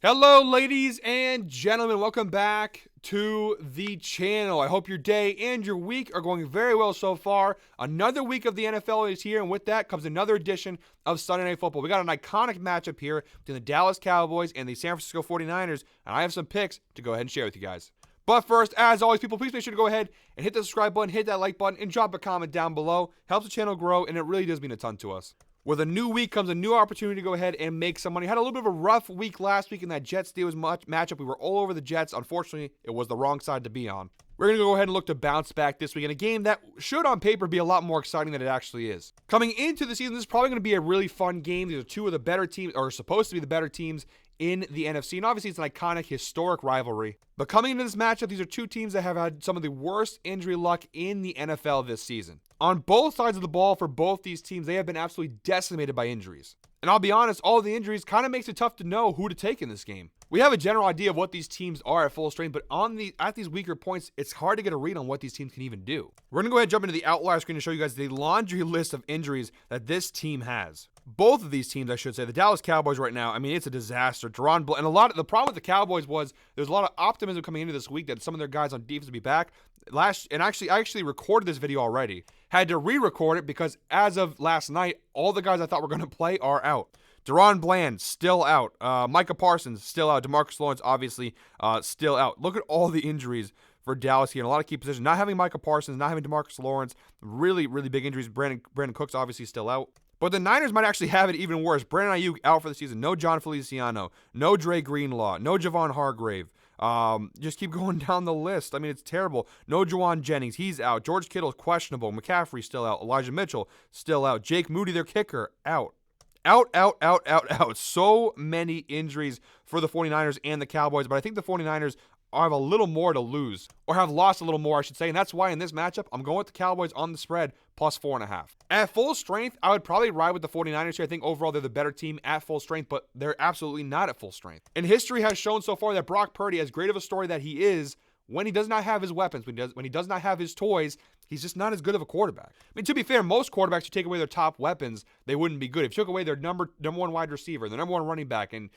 Hello, ladies and gentlemen. Welcome back to the channel. I hope your day and your week are going very well so far. Another week of the NFL is here, and with that comes another edition of Sunday Night Football. We got an iconic matchup here between the Dallas Cowboys and the San Francisco 49ers, and I have some picks to go ahead and share with you guys. But first, as always, people, please make sure to go ahead and hit the subscribe button, hit that like button, and drop a comment down below. Helps the channel grow, and it really does mean a ton to us. With a new week comes a new opportunity to go ahead and make some money. Had a little bit of a rough week last week in that Jets-Steelers matchup. We were all over the Jets. Unfortunately, it was the wrong side to be on. We're going to go ahead and look to bounce back this week in a game that should on paper be a lot more exciting than it actually is. Coming into the season, this is probably going to be a really fun game. These are two of the better teams, or supposed to be the better teams in the NFC. And obviously, it's an iconic, historic rivalry. But coming into this matchup, these are two teams that have had some of the worst injury luck in the NFL this season. On both sides of the ball for both these teams, they have been absolutely decimated by injuries. And I'll be honest, all of the injuries kind of makes it tough to know who to take in this game. We have a general idea of what these teams are at full strength, but at these weaker points, it's hard to get a read on what these teams can even do. We're going to go ahead and jump into the outlier screen to show you guys the laundry list of injuries that this team has. Both of these teams, I should say, the Dallas Cowboys right now, I mean, it's a disaster. And the problem with the Cowboys was there's a lot of optimism coming into this week that some of their guys on defense would be back. I actually recorded this video already. Had to re-record it because as of last night, all the guys I thought were going to play are out. Deron Bland, still out. Micah Parsons, still out. DeMarcus Lawrence, obviously, still out. Look at all the injuries for Dallas here in a lot of key positions. Not having Micah Parsons, not having DeMarcus Lawrence, really, really big injuries. Brandon Cooks, obviously, still out. But the Niners might actually have it even worse. Brandon Ayuk out for the season. No John Feliciano. No Dre Greenlaw. No Javon Hargrave. Just keep going down the list. I mean, it's terrible. No Juwan Jennings. He's out. George Kittle's questionable. McCaffrey still out. Elijah Mitchell still out. Jake Moody, their kicker, out. Out. So many injuries for the 49ers and the Cowboys, but I think the 49ers have a little more to lose, or have lost a little more, I should say, and that's why in this matchup, I'm going with the Cowboys on the spread, plus 4.5. At full strength, I would probably ride with the 49ers here. I think overall they're the better team at full strength, but they're absolutely not at full strength. And history has shown so far that Brock Purdy, as great of a story that he is, when he does not have his weapons, when he does not have his toys, he's just not as good of a quarterback. I mean, to be fair, most quarterbacks, you take away their top weapons, they wouldn't be good. If you took away their number one wide receiver, their number one running back, and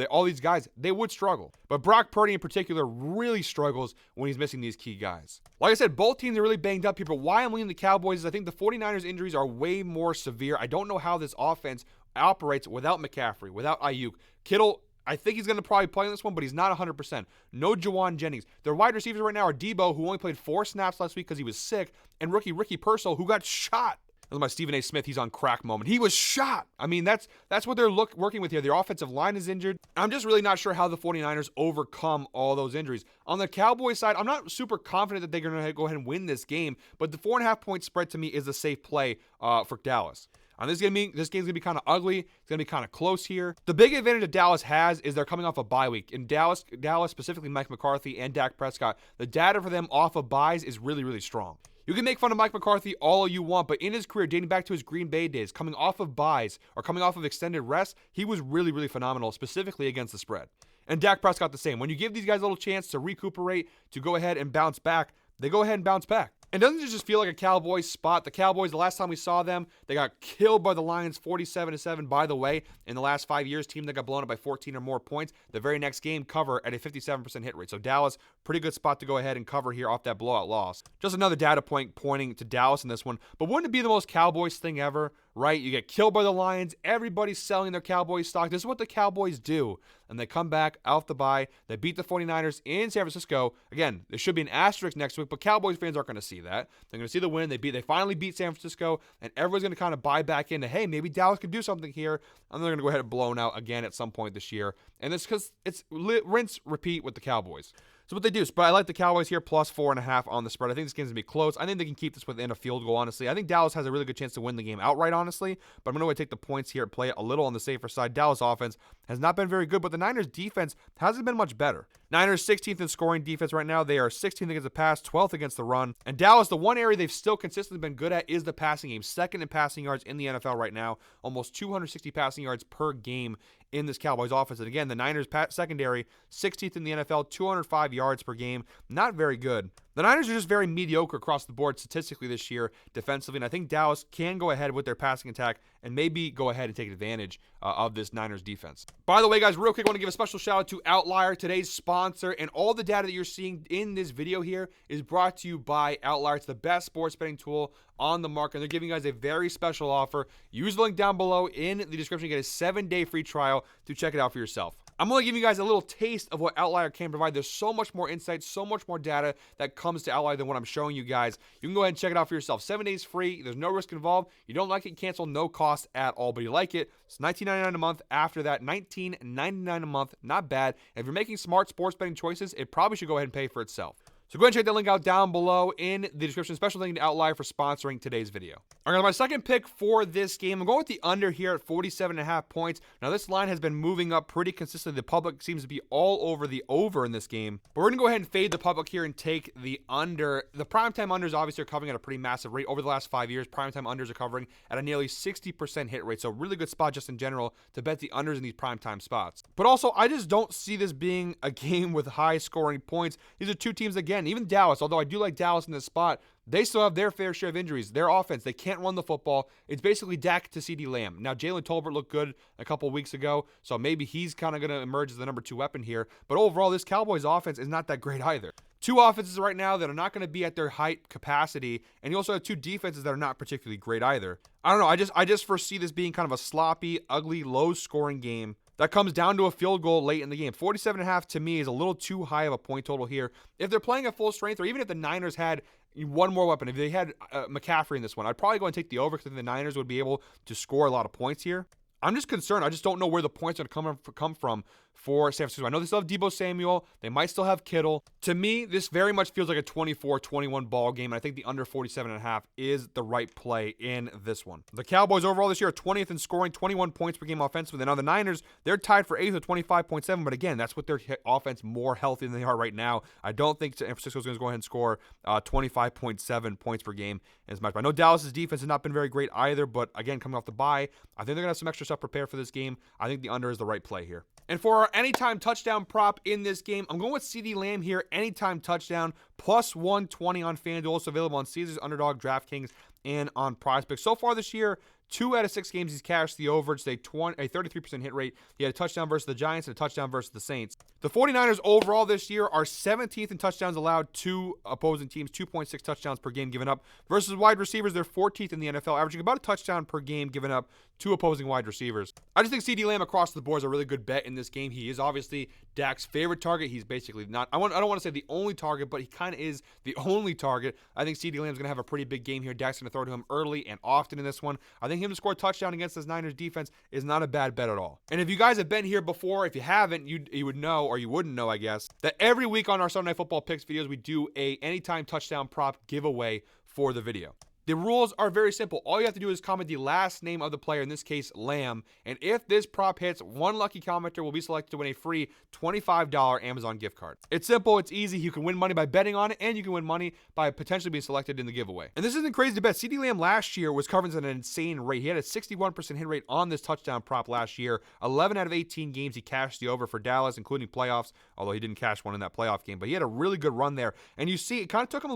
all these guys, they would struggle. But Brock Purdy in particular really struggles when he's missing these key guys. Like I said, both teams are really banged up here, but why I'm leaning the Cowboys is I think the 49ers injuries are way more severe. I don't know how this offense operates without McCaffrey, without Ayuk. Kittle, I think he's going to probably play in this one, but he's not 100%. No Juwan Jennings. Their wide receivers right now are Debo, who only played 4 snaps last week because he was sick, and rookie Ricky Pearsall, who got shot. That's my Stephen A. Smith, he's on crack moment. He was shot. I mean, that's what they're working with here. Their offensive line is injured. I'm just really not sure how the 49ers overcome all those injuries. On the Cowboys side, I'm not super confident that they're going to go ahead and win this game, but the 4.5-point spread to me is a safe play for Dallas. This game's going to be kind of ugly. It's going to be kind of close here. The big advantage that Dallas has is they're coming off a bye week. In Dallas, specifically Mike McCarthy and Dak Prescott, the data for them off of byes is really, really strong. You can make fun of Mike McCarthy all you want, but in his career, dating back to his Green Bay days, coming off of byes or coming off of extended rest, he was really, really phenomenal, specifically against the spread. And Dak Prescott the same. When you give these guys a little chance to recuperate, to go ahead and bounce back, they go ahead and bounce back. And doesn't it just feel like a Cowboys spot? The Cowboys, the last time we saw them, they got killed by the Lions 47-7. By the way, in the last 5 years, team that got blown up by 14 or more points, the very next game cover at a 57% hit rate. So Dallas, pretty good spot to go ahead and cover here off that blowout loss. Just another data point pointing to Dallas in this one. But wouldn't it be the most Cowboys thing ever, right? You get killed by the Lions. Everybody's selling their Cowboys stock. This is what the Cowboys do. And they come back off the bye. They beat the 49ers in San Francisco. Again, there should be an asterisk next week, but Cowboys fans aren't going to see that. They're going to see the win. They finally beat San Francisco, and everyone's going to kind of buy back into, hey, maybe Dallas could do something here. And they're going to go ahead and blow out again at some point this year. And it's because it's rinse, repeat with the Cowboys. So what they do, but I like the Cowboys here, plus 4.5 on the spread. I think this game's going to be close. I think they can keep this within a field goal, honestly. I think Dallas has a really good chance to win the game outright, honestly. But I'm going to take the points here and play it a little on the safer side. Dallas offense has not been very good, but the Niners defense hasn't been much better. Niners 16th in scoring defense right now. They are 16th against the pass, 12th against the run. And Dallas, the one area they've still consistently been good at is the passing game. Second in passing yards in the NFL right now. Almost 260 passing yards per game in this Cowboys offense. And again, the Niners secondary, 16th in the NFL, 205 yards per game. Not very good. The Niners are just very mediocre across the board statistically this year defensively, and I think Dallas can go ahead with their passing attack and maybe go ahead and take advantage of this Niners defense. By the way, guys, real quick, I want to give a special shout out to Outlier, today's sponsor, and all the data that you're seeing in this video here is brought to you by Outlier. It's the best sports betting tool on the market, and they're giving you guys a very special offer. Use the link down below in the description to get a 7-day free trial to check it out for yourself. I'm only giving you guys a little taste of what Outlier can provide. There's so much more insight, so much more data that comes to Outlier than what I'm showing you guys. You can go ahead and check it out for yourself. 7 days free. There's no risk involved. You don't like it, cancel, no cost at all. But you like it, it's $19.99 a month. After that, $19.99 a month. Not bad. If you're making smart sports betting choices, it probably should go ahead and pay for itself. So go ahead and check that link out down below in the description. Special thank you to Outlier for sponsoring today's video. All right, my second pick for this game, I'm going with the under here at 47.5 points. Now, this line has been moving up pretty consistently. The public seems to be all over the over in this game. But we're going to go ahead and fade the public here and take the under. The primetime unders obviously are covering at a pretty massive rate. Over the last 5 years, primetime unders are covering at a nearly 60% hit rate. So really good spot just in general to bet the unders in these primetime spots. But also, I just don't see this being a game with high scoring points. These are two teams, again, even Dallas, although I do like Dallas in this spot, they still have their fair share of injuries. Their offense, they can't run the football. It's basically Dak to CeeDee Lamb. Now, Jalen Tolbert looked good a couple weeks ago, so maybe he's kind of going to emerge as the number 2 weapon here. But overall, this Cowboys offense is not that great either. Two offenses right now that are not going to be at their height capacity, and you also have two defenses that are not particularly great either. I don't know. I just foresee this being kind of a sloppy, ugly, low-scoring game that comes down to a field goal late in the game. 47.5 to me is a little too high of a point total here. If they're playing at full strength, or even if the Niners had one more weapon, if they had McCaffrey in this one, I'd probably go and take the over because I think the Niners would be able to score a lot of points here. I'm just concerned. I just don't know where the points are going to come from for San Francisco. I know they still have Deebo Samuel. They might still have Kittle. To me, this very much feels like a 24-21 ball game, and I think the under 47.5 is the right play in this one. The Cowboys overall this year are 20th in scoring, 21 points per game offensively. Now the Niners, they're tied for 8th with 25.7, but again, that's with their offense more healthy than they are right now. I don't think San Francisco is going to go ahead and score 25.7 points per game as much. I know Dallas' defense has not been very great either, but again, coming off the bye, I think they're going to have some extra stuff prepared for this game. I think the under is the right play here. And for our anytime touchdown prop in this game, I'm going with CeeDee Lamb here, anytime touchdown, plus 120 on FanDuel. Also available on Caesars, Underdog, DraftKings, and on PrizePicks. So far this year, 2 out of 6 games he's cashed the over. It's a 33% hit rate. He had a touchdown versus the Giants and a touchdown versus the Saints. The 49ers overall this year are 17th in touchdowns allowed to opposing teams, 2.6 touchdowns per game given up. Versus wide receivers, they're 14th in the NFL, averaging about a touchdown per game given up to opposing wide receivers. I just think CeeDee Lamb across the board is a really good bet in this game. He is obviously Dak's favorite target. He's basically not, I don't want to say the only target, but he kind of is the only target. I think CeeDee Lamb's going to have a pretty big game here. Dak's going to throw to him early and often in this one. I think him to score a touchdown against this Niners defense is not a bad bet at all. And if you guys have been here before, if you haven't, you would know, or you wouldn't know, I guess, that every week on our Sunday Night Football Picks videos, we do a anytime touchdown prop giveaway for the video. The rules are very simple. All you have to do is comment the last name of the player, in this case, Lamb. And if this prop hits, one lucky commenter will be selected to win a free $25 Amazon gift card. It's simple. It's easy. You can win money by betting on it, and you can win money by potentially being selected in the giveaway. And this isn't crazy to bet. CeeDee Lamb last year was covering at an insane rate. He had a 61% hit rate on this touchdown prop last year. 11 out of 18 games he cashed the over for Dallas, including playoffs, although he didn't cash one in that playoff game. But he had a really good run there. And you see, it kind of took him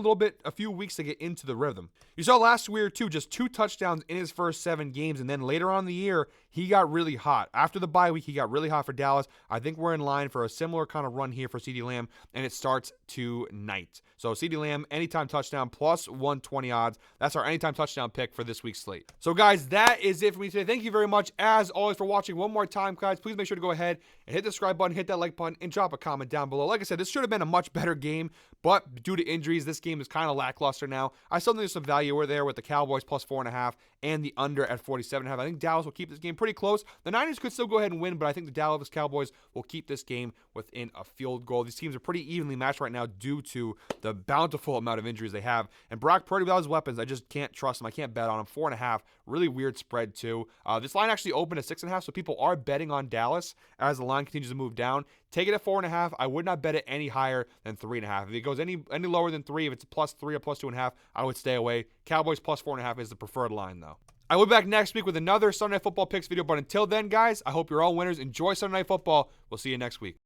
a few weeks to get into the rhythm. You saw last year, too, just 2 touchdowns in his first 7 games, and then later on in the year, he got really hot. After the bye week, he got really hot for Dallas. I think we're in line for a similar kind of run here for CeeDee Lamb, and it starts tonight. So CeeDee Lamb, anytime touchdown, plus 120 odds. That's our anytime touchdown pick for this week's slate. So, guys, that is it for me today. Thank you very much, as always, for watching. One more time, guys, please make sure to go ahead and hit the subscribe button, hit that like button, and drop a comment down below. Like I said, this should have been a much better game, but due to injuries, this game is kind of lackluster now. I still think there's some value over there with the Cowboys plus 4.5 and the under at 47.5. I think Dallas will keep this game pretty close. The Niners could still go ahead and win, but I think the Dallas Cowboys will keep this game within a field goal. These teams are pretty evenly matched right now due to the bountiful amount of injuries they have. And Brock Purdy, without his weapons, I just can't trust him. I can't bet on him. 4.5, really weird spread too. This line actually opened at 6.5, so people are betting on Dallas as the line continues to move down. Take it at 4.5. I would not bet it any higher than 3.5. If it goes any lower than 3, if it's plus 3 or plus 2.5, I would stay away. Cowboys plus 4.5 is the preferred line, though. I will be back next week with another Sunday Night Football Picks video, but until then, guys, I hope you're all winners. Enjoy Sunday Night Football. We'll see you next week.